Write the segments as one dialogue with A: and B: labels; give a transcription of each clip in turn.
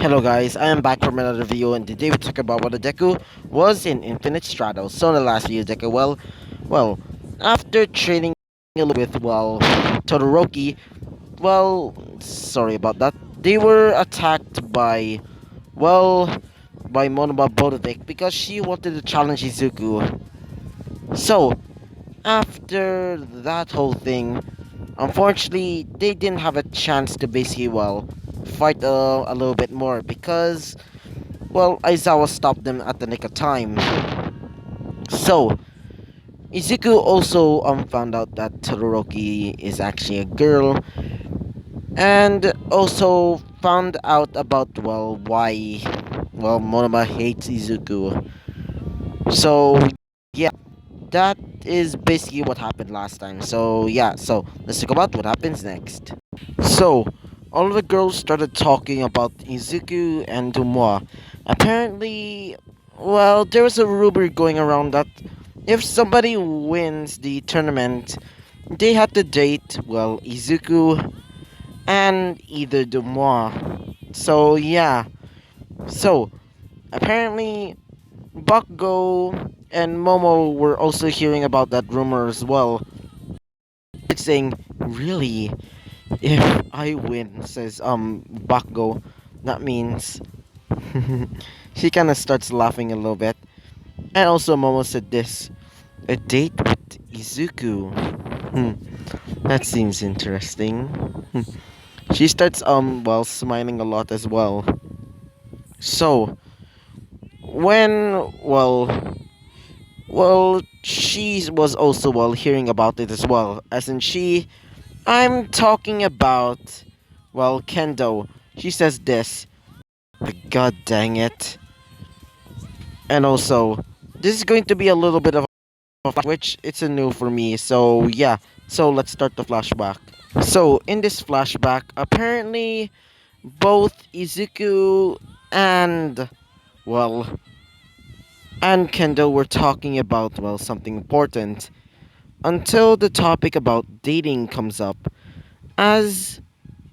A: Hello guys, I am back from another video and today we talk about what the deku was in Infinite Stratos. So in the last video deku, well, after training a little with, Todoroki, sorry about that, they were attacked well, by Monoba Bodovic because she wanted to challenge Izuku. So, after that whole thing, unfortunately, they didn't have a chance to basically, fight a little bit more because Aizawa stopped them at the nick of time. So, Izuku also found out that Todoroki is actually a girl, and also found out about, why, Monoma hates Izuku. So, yeah, that is basically what happened last time. So, yeah, so let's talk about what happens next. So, all of the girls started talking about Izuku and Tomoe. Apparently, there was a rumor going around that if somebody wins the tournament, they had to date, Izuku and either Tomoe. So, yeah. So, apparently, Bakugo and Momo were also hearing about that rumor as well. It's saying, really? If I win, says Bakugo, that means she kind of starts laughing a little bit. And also Momo said this, a date with Izuku. Hmm, that seems interesting. Hmm. She starts smiling a lot as well. So when she was also hearing about it as well. As in I'm talking about Kendo. She says this. God dang it. And also, this is going to be a little bit of a which it's a new for me. So yeah, so let's start the flashback. So in this flashback, apparently both Izuku and well and Kendo were talking about something important until the topic about dating comes up. As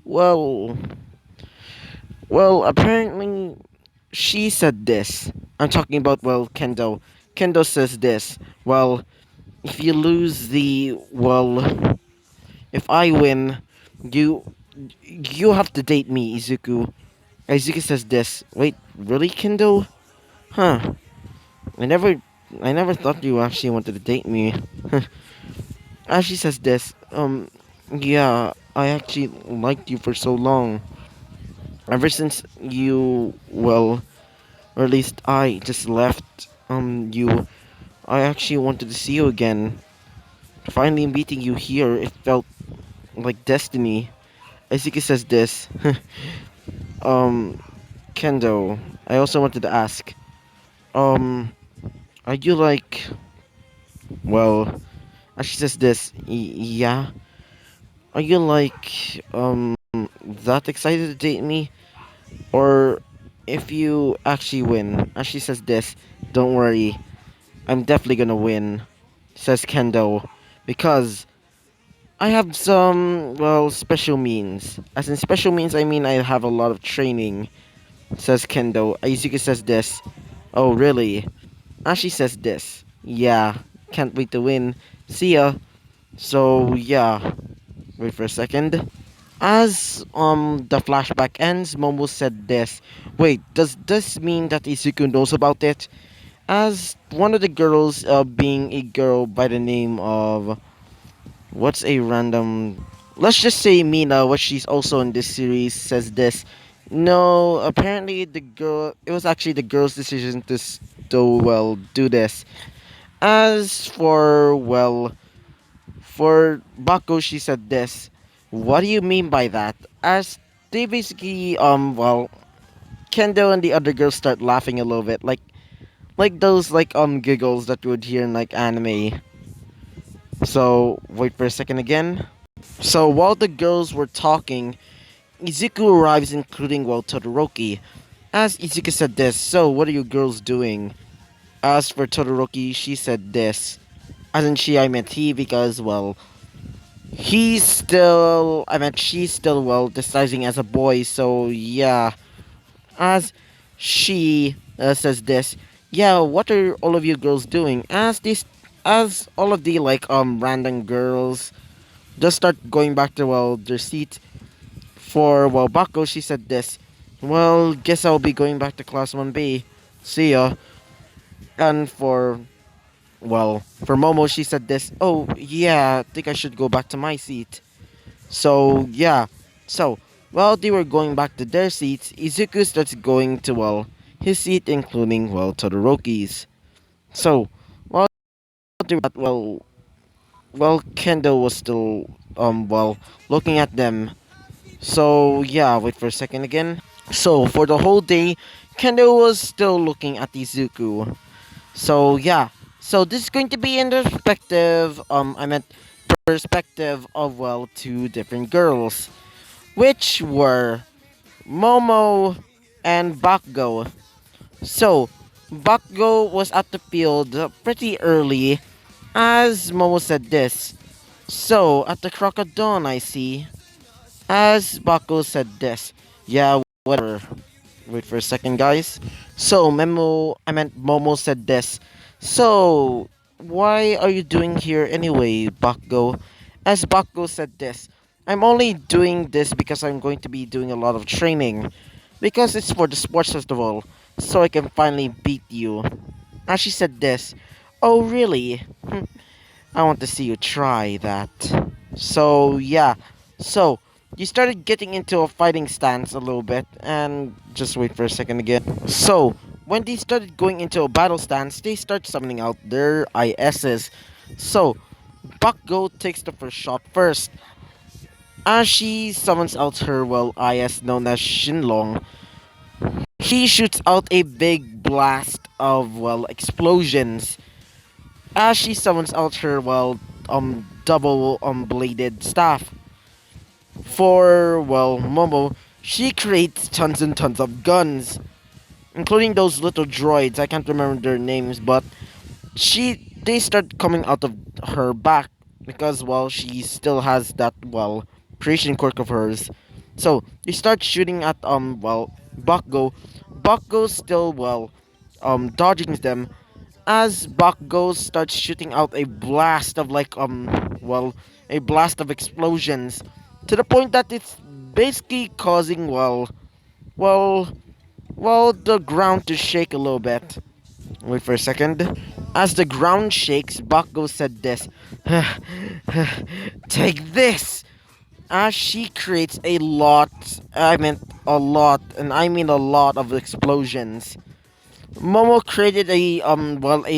A: well apparently she said this. I'm talking about Kendo. Kendo says this. If you lose the if I win, you you have to date me, Izuku. Izuku says this. Wait, really, Kendo? Huh? I never I never thought you actually wanted to date me. As she says this, yeah, I actually liked you for so long. Ever since you or at least I just left you, I actually wanted to see you again. Finally meeting you here, it felt like destiny. Izuki says this. um, Kendo, I also wanted to ask, um, are you well, she says this, yeah, are you that excited to date me? Or if you actually win? And she says this, don't worry, I'm definitely gonna win, says Kendo, because I have some, special means. As in special means, I mean I have a lot of training, says Kendo. Aizuki says this. Oh, really? Ashi says this. Yeah, can't wait to win. See ya. So, yeah. Wait for a second. As the flashback ends, Momo said this. Wait, does this mean that Izuku knows about it? As one of the girls, being a girl by the name of what's a random, let's just say Mina, what she's also in this series, says this. No, apparently it was actually the girl's decision to do this. As for for Bako, she said this. What do you mean by that? As they basically Kendo and the other girls start laughing a little bit, like those giggles that you would hear in anime. So wait for a second again. So while the girls were talking, Izuku arrives, including Todoroki. As Izuku said this, so what are you girls doing? As for Todoroki, she said this. As in she, I meant he, because she's still disguising as a boy. So yeah, as she says this. Yeah, what are all of you girls doing? As all of the like random girls just start going back to their seat. For Bako, she said this. Well, guess I'll be going back to class 1B. See ya. And for Momo, she said this. Oh, yeah, I think I should go back to my seat. So, yeah. So, while they were going back to their seats, Izuku starts going to, his seat, including, Todoroki's. So, while they were at, Kendo was still, looking at them. So, yeah, wait for a second again. So, for the whole day, Kendo was still looking at Izuku. So, yeah. So, this is going to be in the perspective of, two different girls, which were Momo and Bakugo. So, Bakugo was at the field pretty early, as Momo said this. So, at the crack of dawn, I see. As Bakugo said this. Yeah, whatever. Wait for a second, guys. So, Momo said this. So, why are you doing here anyway, Bakugo? As Bakugo said this. I'm only doing this because I'm going to be doing a lot of training. Because it's for the sports festival. So I can finally beat you. As she said this. Oh, really? I want to see you try that. So, yeah. So, you started getting into a fighting stance a little bit, and just wait for a second again. So, when they started going into a battle stance, they start summoning out their ISs. So, Bakugo takes the first shot first. As she summons out her, IS known as Shinlong, he shoots out a big blast of, explosions. As she summons out her, double bladed staff. For, Momo, she creates tons and tons of guns, including those little droids. I can't remember their names, but they start coming out of her back because, she still has that, creation quirk of hers. So they start shooting at, Bakugo. Bakugo still, dodging them as Bakugo starts shooting out a blast of a blast of explosions to the point that it's basically causing well the ground to shake a little bit. Wait for a second. As the ground shakes, Bakugo said this. Take this! As she creates and I mean a lot of explosions. Momo created a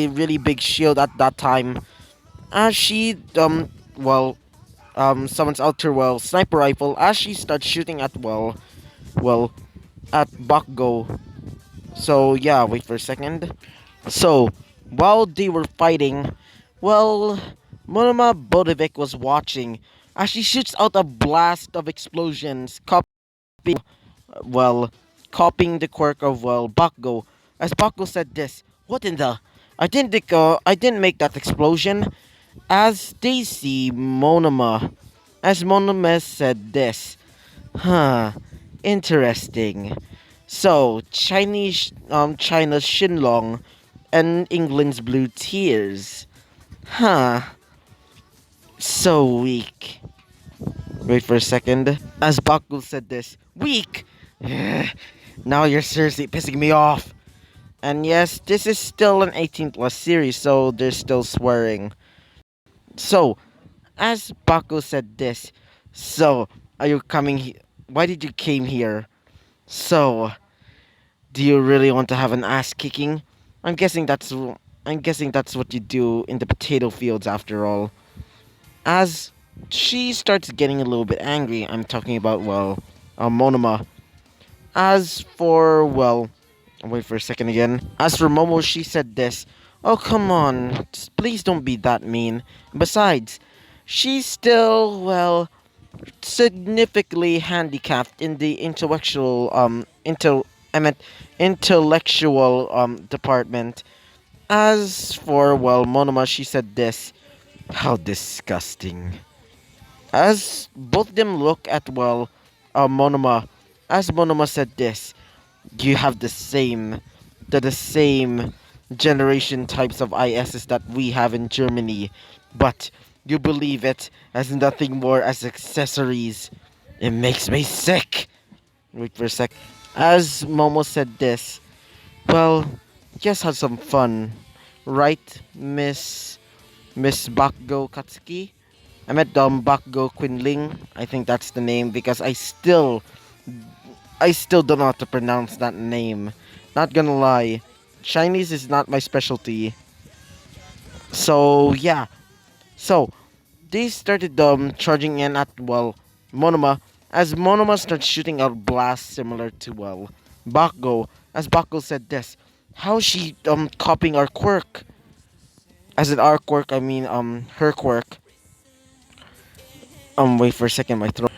A: really big shield at that time. As she summons out her sniper rifle as she starts shooting at well at Bakugo. So yeah, wait for a second. So while they were fighting, well Monoma Bodevik was watching as she shoots out a blast of explosions, well, copying the quirk of Bakugo. As Bakugo said this, what in the? I didn't make that explosion. As they see Monoma, as Monoma said this, huh? Interesting. So China's Shinlong, and England's Blue Tears, huh? So weak. Wait for a second. As Bakugo said this, weak. Now you're seriously pissing me off. And yes, this is still an 18 plus series, so they're still swearing. So, as Bakugo said this, so are you coming here? Why did you came here? So, do you really want to have an ass kicking? I'm guessing that's what you do in the potato fields after all. As she starts getting a little bit angry, I'm talking about Monoma. As for wait for a second again. As for Momo, she said this. Oh, come on. Please don't be that mean. Besides, she's still, significantly handicapped in the intellectual, department. As for, Monoma, she said this. How disgusting. As both of them look at, Monoma, as Monoma said this. you have the same generation types of ISs that we have in Germany, but you believe it as nothing more as accessories. It makes me sick. Wait for a sec. As Momo said this, well, just have some fun, right, Miss Bakugo Katsuki? I met Bakugo Quinling. I think that's the name because I still don't know how to pronounce that name. Not gonna lie, Chinese is not my specialty. So yeah, so they started charging in at Monoma as Monoma started shooting out blasts similar to Bakugo. As Bakugo said this, how is she copying our quirk? As in our quirk, I mean her quirk. Wait for a second, my throat.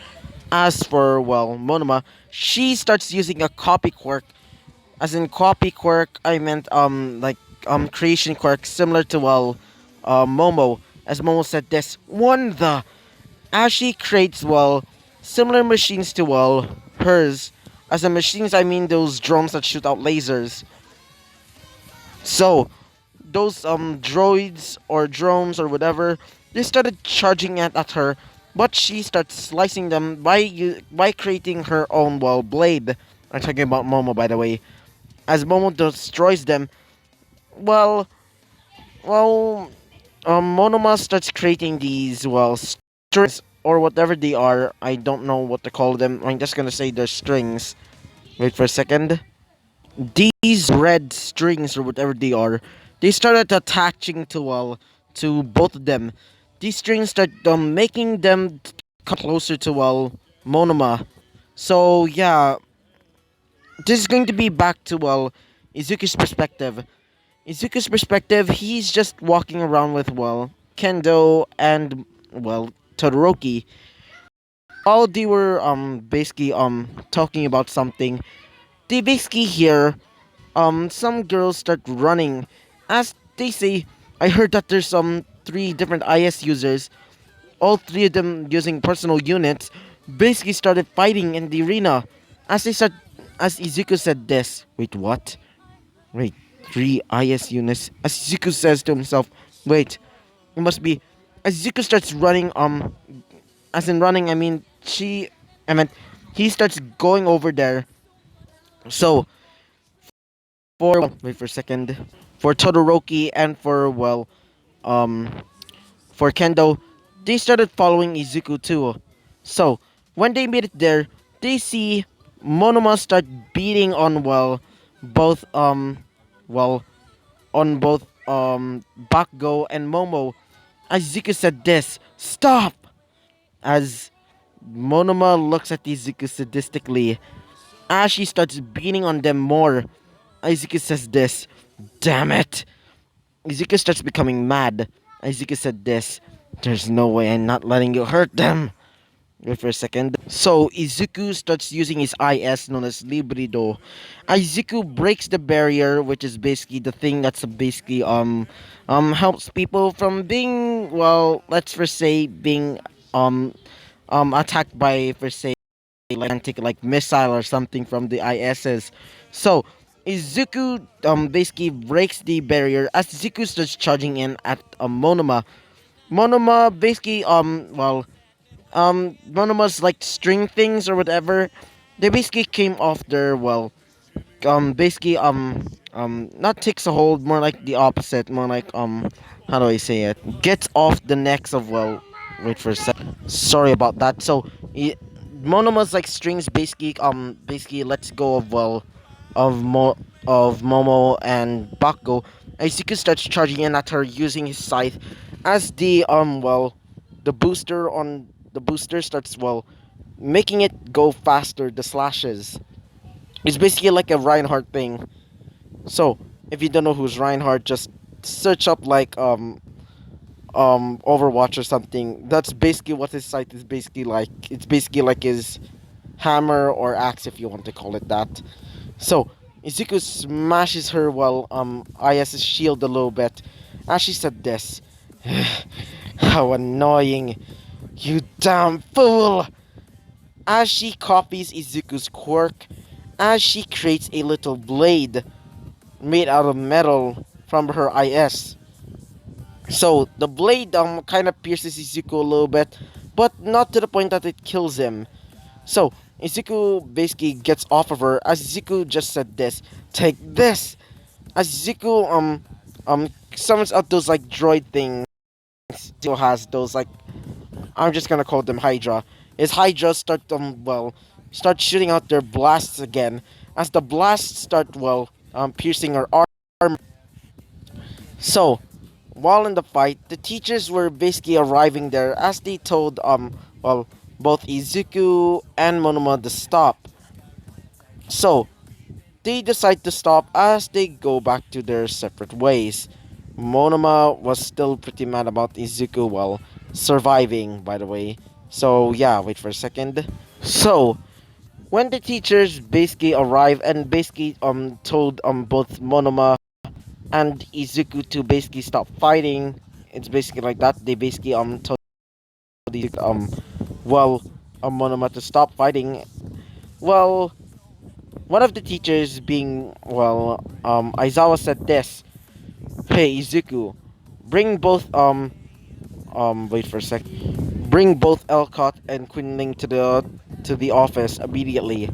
A: As for Monoma, she starts using a copy quirk. As in copy quirk, I meant like creation quirk similar to Momo. As Momo said this, one the as she creates similar machines to hers. As in machines, I mean those drones that shoot out lasers. So those droids or drones or whatever, they started charging at her, but she starts slicing them by creating her own blade. I'm talking about Momo, by the way. As Momo destroys them, well, well, Monoma starts creating these strings or whatever they are. I don't know what to call them. I'm just gonna say they're strings. Wait for a second. These red strings or whatever they are, they started attaching to both of them. These strings start making them come closer to Monoma. So yeah, this is going to be back to Izuku's perspective. Izuku's perspective, he's just walking around with Kendo and Todoroki. All they were basically talking about something. They basically hear some girls start running. As they say, I heard that there's three different IS users, all three of them using personal units, basically started fighting in the arena. As they start, as Izuku said this. Wait, what? Wait, three IS units. As Izuku says to himself, wait, it must be. As Izuku starts running, as in running, I meant, he starts going over there. So wait for a second, for Todoroki and um, for Kendo, they started following Izuku too. So when they made it there, they see Monoma start beating on both well on both Bakugo and Momo. As Izuku said this, stop! As Monoma looks at Izuku sadistically, as she starts beating on them more, Izuku says this, damn it! Izuku starts becoming mad. Izuku said this, there's no way I'm not letting you hurt them. Wait for a second. So Izuku starts using his IS known as Librido. Izuku breaks the barrier, which is basically the thing that's basically helps people from being let's first say being um attacked by for say like missile or something from the ISs. So Izuku basically breaks the barrier as Izuku starts charging in at Monoma. Monoma basically Monoma's like string things or whatever, they basically came off their basically not takes a hold, more like the opposite, more like how do I say it? Gets off the necks of wait for a sec. Sorry about that. So Monoma's like strings basically lets go of of Momo and Bakugo. Izuku starts charging in at her using his scythe as the booster starts making it go faster, the slashes. It's basically like a Reinhardt thing. So if you don't know who's Reinhardt, just search up like Overwatch or something. That's basically what his scythe is basically like. It's basically like his hammer or axe if you want to call it that. So Izuku smashes her IS's shield a little bit. As she said this, how annoying, you damn fool! As she copies Izuku's quirk, as she creates a little blade made out of metal from her IS. So the blade kind of pierces Izuku a little bit, but not to the point that it kills him. So Izuku basically gets off of her as Izuku just said this, take this. As Izuku summons out those like droid things. Still has those like, I'm just gonna call them Hydra. His Hydra start shooting out their blasts again. As the blasts start piercing her arm. So while in the fight, the teachers were basically arriving there as they told both Izuku and Monoma to stop. So they decide to stop as they go back to their separate ways. Monoma was still pretty mad about Izuku surviving, by the way. So yeah, wait for a second. So when the teachers basically arrive and basically told both Monoma and Izuku to basically stop fighting, it's basically like that. They basically told Izuku, Monoma to stop fighting. Well, one of the teachers being Aizawa said this. Hey Izuku, bring both wait for a sec. Bring both Elcott and Quinling to the office immediately.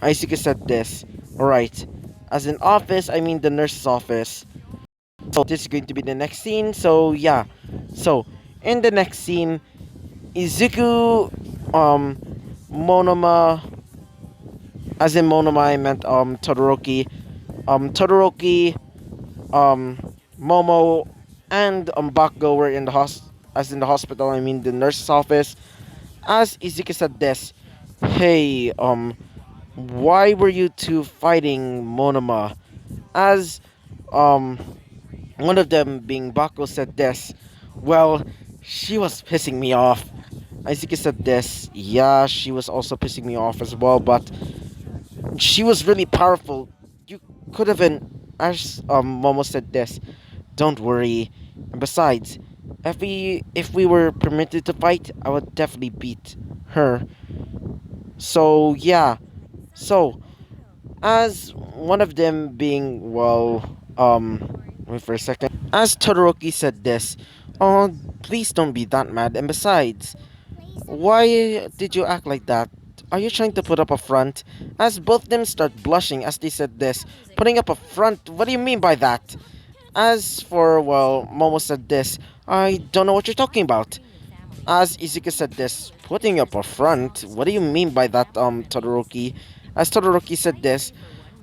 A: Izuku said this. Alright. As in office, I mean the nurse's office. So this is going to be the next scene. So yeah. So in the next scene, Izuku, Monoma, as in Monoma, I meant Todoroki, Todoroki, um, Momo, and Bakugo were in the as in the hospital. I mean the nurse's office. As Izuku said this, hey, why were you two fighting Monoma? As um, one of them being Bakugo said this, well, she was pissing me off. Izuku said this, yeah, she was also pissing me off as well, but she was really powerful. You could have been, as Momo said this, don't worry. And besides, if we were permitted to fight, I would definitely beat her. So yeah. So as one of them being wait for a second. As Todoroki said this, oh please don't be that mad. And besides, why did you act like that? Are you trying to put up a front? As both of them start blushing as they said this, putting up a front. What do you mean by that? As for, Momo said this, I don't know what you're talking about. As Izuku said this, putting up a front? What do you mean by that, Todoroki? As Todoroki said this,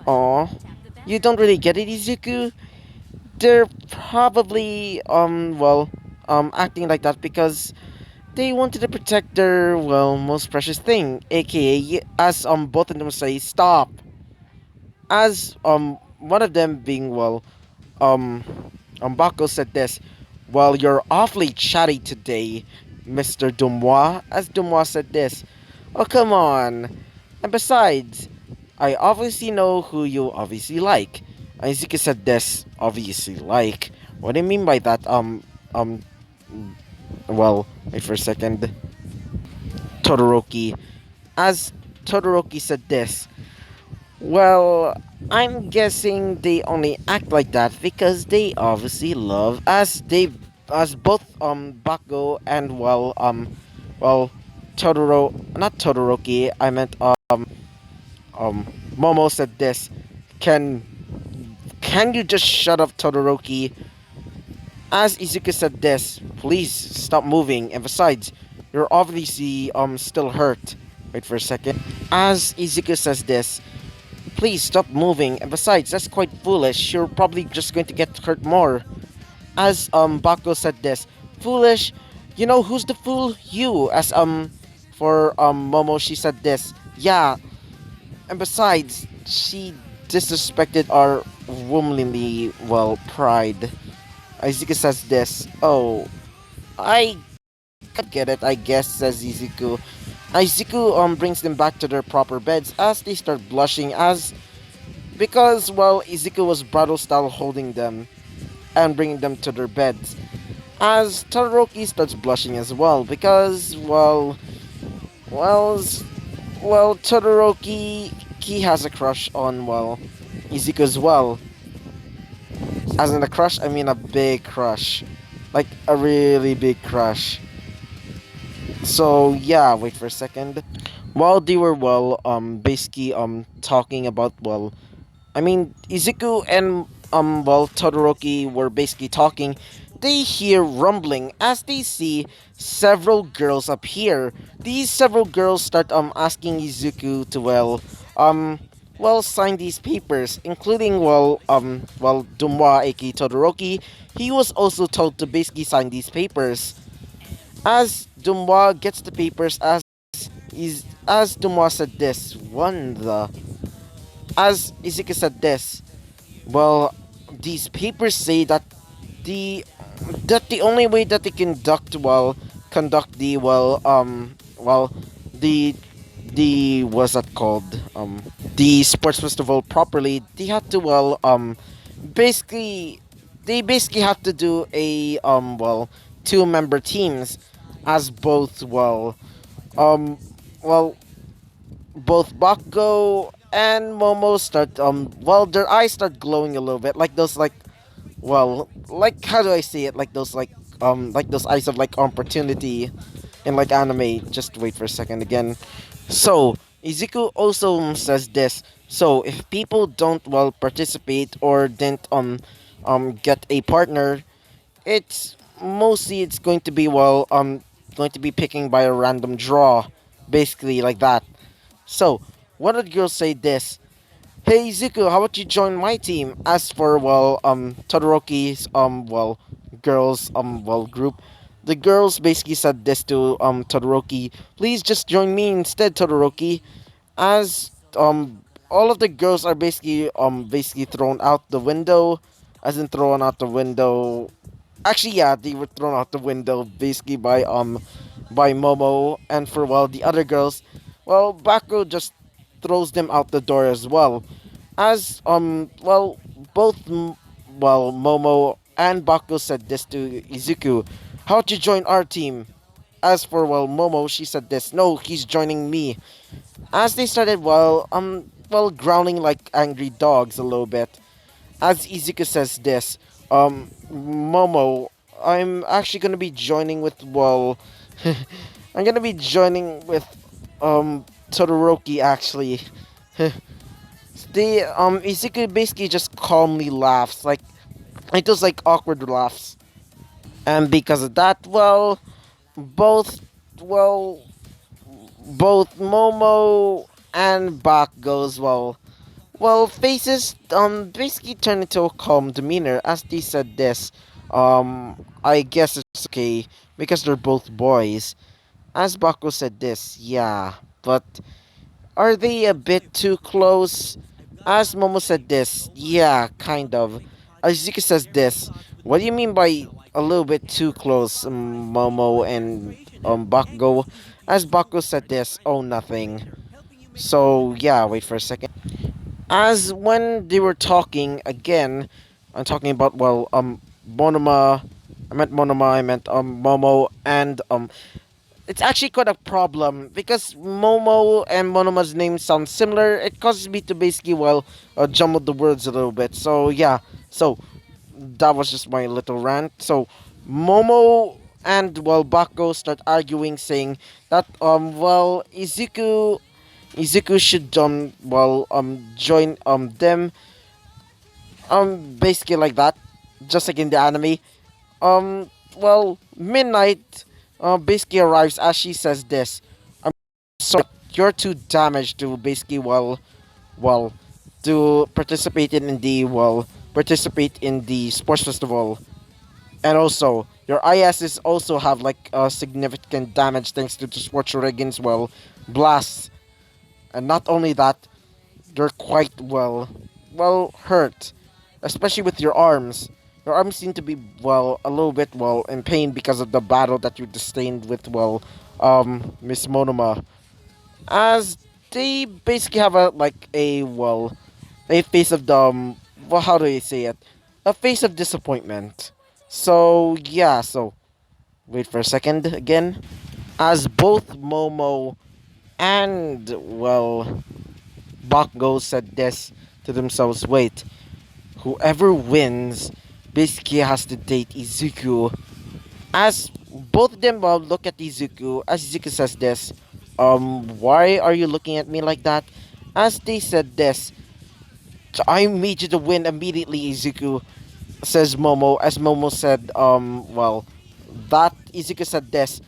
A: oh, you don't really get it, Izuku? They're probably, acting like that because they wanted to protect their, most precious thing, aka, as, both of them say, stop. As, one of them being, um, Bako said this, well, you're awfully chatty today, Mr. Dumois. As Dumois said this, oh, come on. And besides, I obviously know who you obviously like. Izuku said this, obviously like. What do you mean by that? Wait for a second. Todoroki. As Todoroki said this, well, I'm guessing they only act like that because they obviously love as both Bakugo and well not Todoroki, I meant Momo said this. Can can you just shut up, Todoroki? As Izuku said this, please stop moving, and besides, you're obviously still hurt. Wait for a second. As Izuku says this, please stop moving, and besides, that's quite foolish. You're probably just going to get hurt more. As Bako said this, foolish. You know who's the fool? You. As for Momo, she said this. Yeah, and besides, she disrespected our womanly pride. Izuku says this. Oh, I get it, I guess, says Izuku. Izuku brings them back to their proper beds as they start blushing because Izuku was Brado style holding them and bringing them to their beds. As Todoroki starts blushing as well because Todoroki Todoroki has a crush on, well, Izuku as well. As in a crush, I mean a big crush. Like a really big crush. So yeah, wait for a second. While they were, well, basically talking about, well, I mean, Izuku and well, Todoroki were basically talking. They hear rumbling as they see several girls appear. These several girls start asking Izuku to, um well, sign these papers, including, Dumwa aka Todoroki. He was also told to basically sign these papers. As Dumwa gets the papers, as Dumwa said this, one the as Izuku said this, well, these papers say the the only way that they conduct the, the what's that called, the sports festival properly, they had to, basically they basically have to do a, two-member teams, as both, um well both Bakugo and Momo start, their eyes start glowing a little bit, like those, like, how do I say it, like those eyes of, like, opportunity in, like, anime. Just wait for a second again. So Izuku also says this. So if people don't, participate or didn't get a partner, it's going to be, going to be picking by a random draw, basically like that. So one of the girls say this: "Hey Zuko, how about you join my team?" As for, Todoroki's, girls, group, the girls basically said this to Todoroki: "Please just join me instead, Todoroki." As all of the girls are basically thrown out the window, as in thrown out the window. Actually, yeah, they were thrown out the window basically by Momo, and for, the other girls, Bako just throws them out the door as well. As both Momo and Bako said this to Izuku: "How'd you join our team?" As for, Momo, she said this: "No, he's joining me." As they started, growling like angry dogs a little bit. As Izuku says this, Momo, I'm actually gonna be joining with, I'm gonna be joining with Todoroki actually. The Izuku basically just calmly laughs, like those, like, awkward laughs. And because of that, both well both Momo and Bak goes, faces basically turn into a calm demeanor as they said this. I guess it's okay because they're both boys. As Bako said this, yeah, but are they a bit too close? As Momo said this, yeah, kind of. As Yuki says this, what do you mean by a little bit too close, Momo and Bakugo? As Bakugo said this, oh, nothing. So yeah, wait for a second. As when they were talking again, I'm talking about, Monoma. I meant Monoma. I meant Momo and it's actually quite a problem because Momo and Monoma's names sound similar. It causes me to basically, jumble the words a little bit. So yeah, so that was just my little rant. So Momo and, Bako start arguing, saying that, Izuku should, join them, basically like that, just like in the anime. Midnight basically arrives as she says this: "I'm sorry, you're too damaged to basically, well, to participate in the sports festival, and also your ISs also have, like, significant damage thanks to the sports Regan's, blasts, and not only that, you're quite, hurt, especially with your arms. Your arms seem to be, a little bit, in pain because of the battle that you sustained with, Miss Monoma." As they basically have a face of the, how do you say it? A face of disappointment. So yeah, so wait for a second again. As both Momo and, Bakugo said this to themselves, wait, whoever wins basically has to date Izuku. As both of them look at Izuku, as Izuku says this, why are you looking at me like that? As they said this, I made you to win immediately, Izuku, says Momo. As Momo said, that Izuku said this,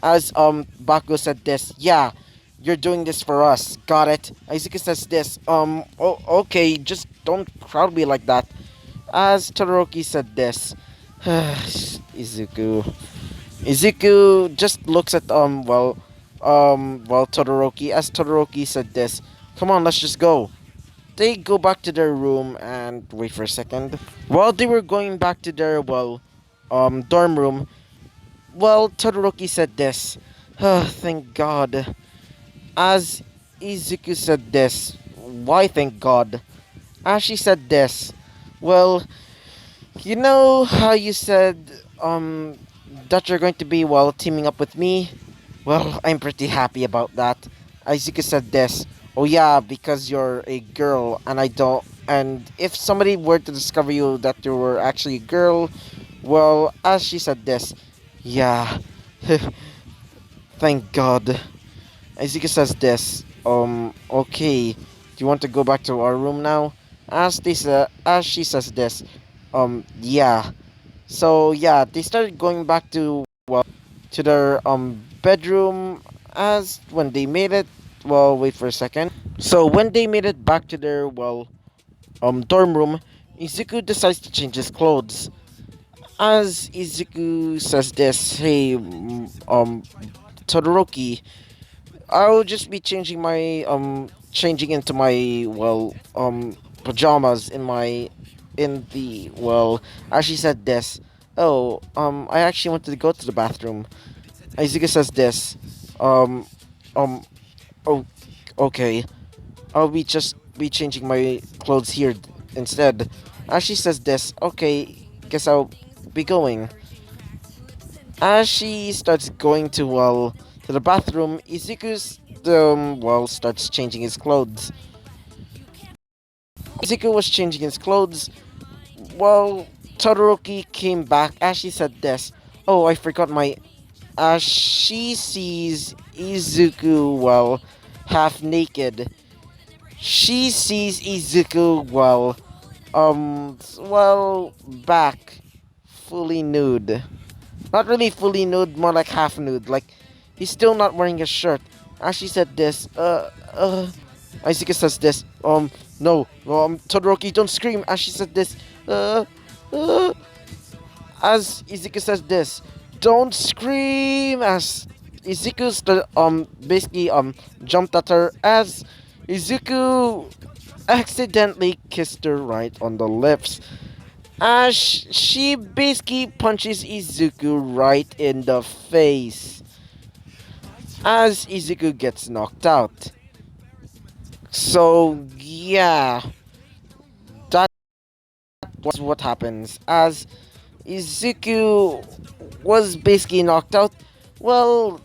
A: as Bakugo said this, yeah, you're doing this for us, got it? Izuku says this, okay, just don't crowd me like that. As Todoroki said this, Izuku. Izuku just looks at Todoroki. As Todoroki said this, come on, let's just go. They go back to their room and wait for a second. While they were going back to their dorm room, Todoroki said this. Thank God. As Izuku said this, why thank God? As she said this, well, you know how you said that you're going to be teaming up with me? Well, I'm pretty happy about that. Izuku said this. Oh yeah, because you're a girl and I don't, and if somebody were to discover you that you were actually a girl, well, as she said this, yeah. Thank God. Izuku says this. Okay. Do you want to go back to our room now? As she says this. Yeah. So yeah, they started going back to to their bedroom. As when they made it, wait for a second. So when they made it back to their dorm room, Izuku decides to change his clothes. As Izuku says this, hey, Todoroki, I'll just be changing into my pajamas in the as she said this. Oh, I actually wanted to go to the bathroom. Izuka says this. Um, um, oh, okay. I'll be changing my clothes here instead. As she says this, okay, guess I'll be going. As she starts going to the bathroom, Izuku's starts changing his clothes. Izuku was changing his clothes while Todoroki came back. As she said this, oh, I forgot my. As she sees Izuku half naked, she sees Izuku back fully nude. Not really fully nude, more like half nude. Like, he's still not wearing a shirt. As she said this, Isaac says this, no, Todoroki, don't scream. As she said this, uh, as Izuku says this, don't scream. As Izuku basically jumped at her. As Izuku accidentally kissed her right on the lips. As she basically punches Izuku right in the face. As Izuku gets knocked out. So yeah, that was what happens. As Izuku was basically knocked out, well,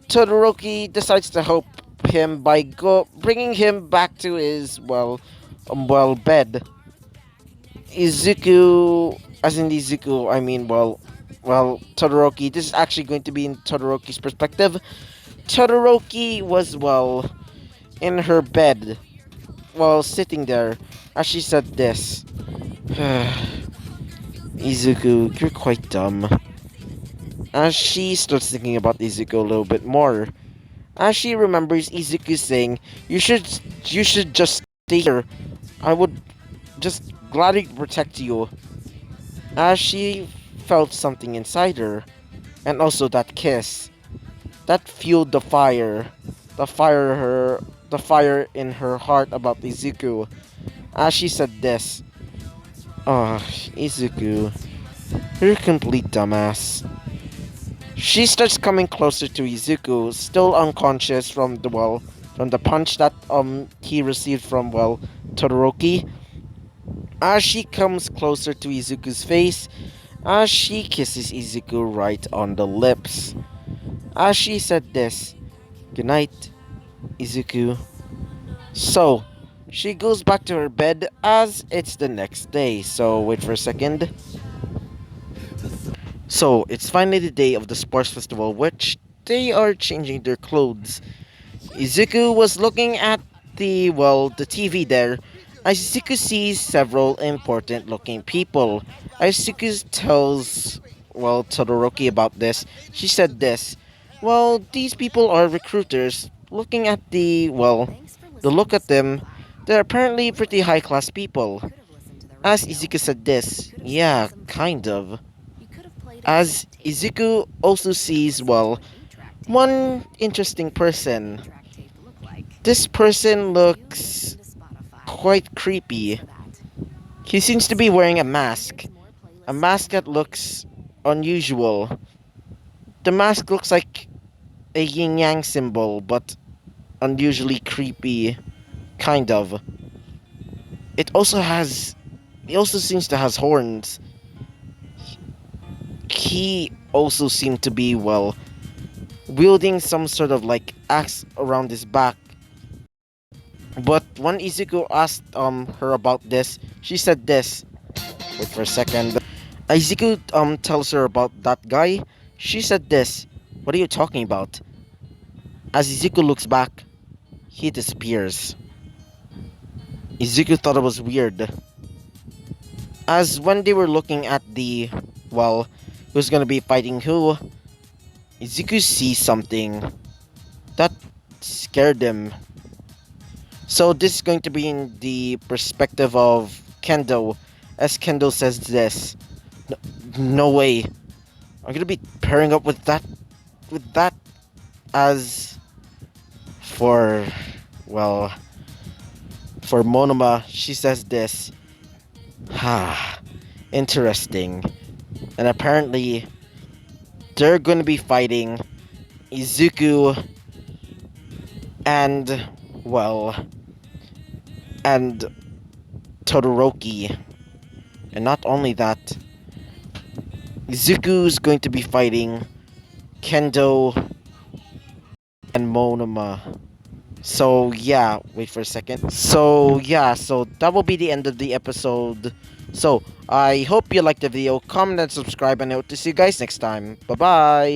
A: Todoroki decides to help him by bringing him back to his bed. Izuku, as in Izuku, I mean, Todoroki. This is actually going to be in Todoroki's perspective. Todoroki was, in her bed, while sitting there, as she said this. Izuku, you're quite dumb. As she starts thinking about Izuku a little bit more, as she remembers Izuku saying, you should just stay here. I would just gladly protect you. As she felt something inside her, and also that kiss, that fueled the fire in her heart about Izuku. As she said this, oh, Izuku, you're a complete dumbass. She starts coming closer to Izuku, still unconscious from the punch that he received from Todoroki. As she comes closer to Izuku's face, as she kisses Izuku right on the lips. As she said this, good night. Izuku. So, she goes back to her bed as it's the next day. So, wait for a second. So, it's finally the day of the sports festival, which they are changing their clothes. Izuku was looking at the TV there. Izuku sees several important looking people. Izuku tells, Todoroki about this. She said this. Well, these people are recruiters. Looking at the look at them, they're apparently pretty high class people. As Izuku said this, yeah, kind of. As Izuku also sees, one interesting person. This person looks quite creepy. He seems to be wearing a mask that looks unusual. The mask looks like a yin yang symbol, but unusually creepy, kind of. It also has, he also seems to has horns. He also seemed to be, wielding some sort of like axe around his back. But when Izuku asked her about this, she said this. Wait for a second. Izuku tells her about that guy. She said this. What are you talking about? As Izuku looks back, he disappears. Izuku thought it was weird. As when they were looking at who's gonna be fighting who, Izuku sees something that scared him. So this is going to be in the perspective of Kendo, as Kendo says this. No, no way. I'm gonna be pairing up with that as for well for Monoma, she says this. Ha, interesting. And apparently they're gonna be fighting Izuku and well and Todoroki. And not only that, Izuku's going to be fighting Kendo and Monoma. So yeah, wait for a second. So yeah, so that will be the end of the episode. So I hope you liked the video. Comment and subscribe, and I hope to see you guys next time. Bye bye.